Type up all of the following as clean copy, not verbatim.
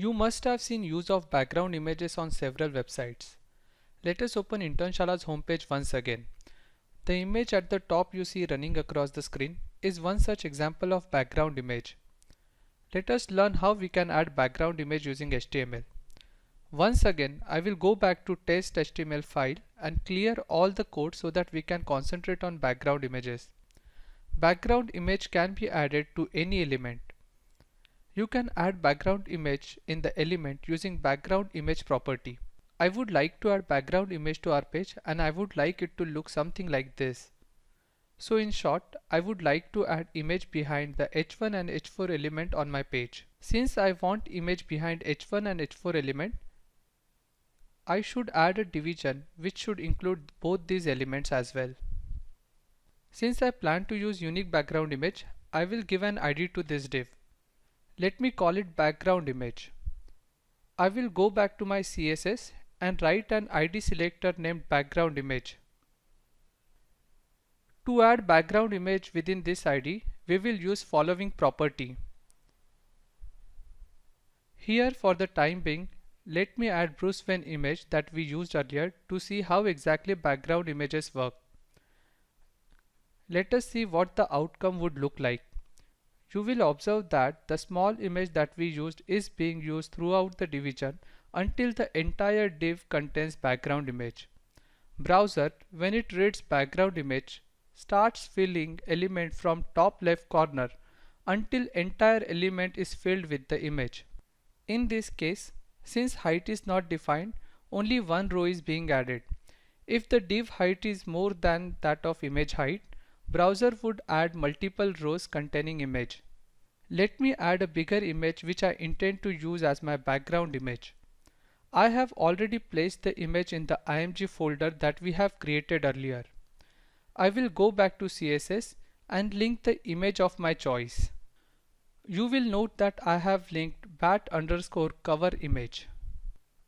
You must have seen use of background images on several websites. Let us open Internshala's homepage once again. The image at the top you see running across the screen is one such example of background image. Let us learn how we can add background image using HTML. Once again, I will go back to test.html file and clear all the code so that we can concentrate on background images. Background image can be added to any element. You can add background image in the element using background image property. I would like to add background image to our page and I would like it to look something like this. So in short, I would like to add image behind the h1 and h4 element on my page. Since I want image behind h1 and h4 element, I should add a division which should include both these elements as well. Since I plan to use unique background image, I will give an ID to this div. Let me call it background image. I will go back to my CSS and write an ID selector named background image. To add background image within this ID, we will use following property. Here for the time being, let me add Bruce Wayne image that we used earlier to see how exactly background images work. Let us see what the outcome would look like. You will observe that the small image that we used is being used throughout the division until the entire div contains background image. Browser, when it reads background image, starts filling element from top left corner until entire element is filled with the image. In this case, since height is not defined, only one row is being added. If the div height is more than that of image height, browser would add multiple rows containing image. Let me add a bigger image which I intend to use as my background image. I have already placed the image in the img folder that we have created earlier. I will go back to CSS and link the image of my choice. You will note that I have linked bat_cover image.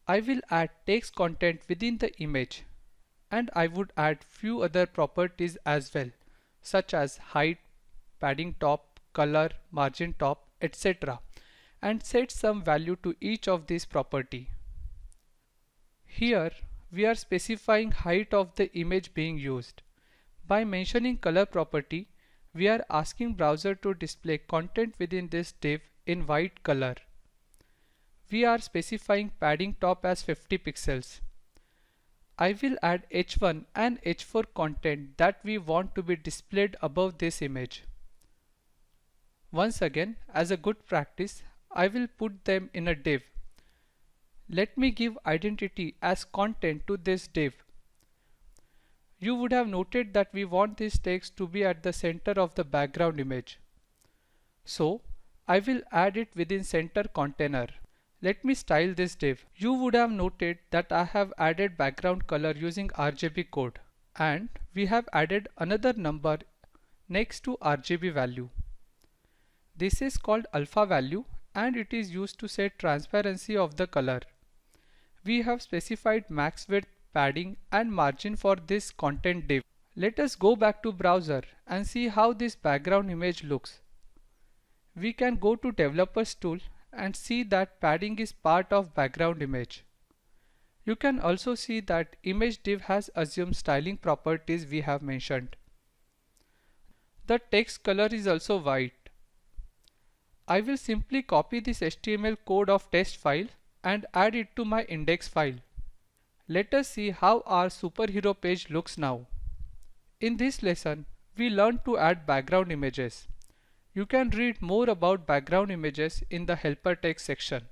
I will add text content within the image and I would add few other properties as well, such as height, padding top, color, margin top, etc. and set some value to each of these property. Here we are specifying height of the image being used. By mentioning color property, we are asking browser to display content within this div in white color. We are specifying padding top as 50 pixels. I will add h1 and h4 content that we want to be displayed above this image. Once again, as a good practice, I will put them in a div. Let me give identity as content to this div. You would have noted that we want this text to be at the center of the background image. So, I will add it within center container. Let me style this div. You would have noted that I have added background color using RGB code and we have added another number next to RGB value. This is called alpha value and it is used to set transparency of the color. We have specified max width, padding and margin for this content div. Let us go back to browser and see how this background image looks. We can go to developers tool and see that padding is part of background image. You can also see that image div has assumed styling properties we have mentioned. The text color is also white. I will simply copy this HTML code of test file and add it to my index file. Let us see how our superhero page looks now. In this lesson, we learned to add background images. You can read more about background images in the helper text section.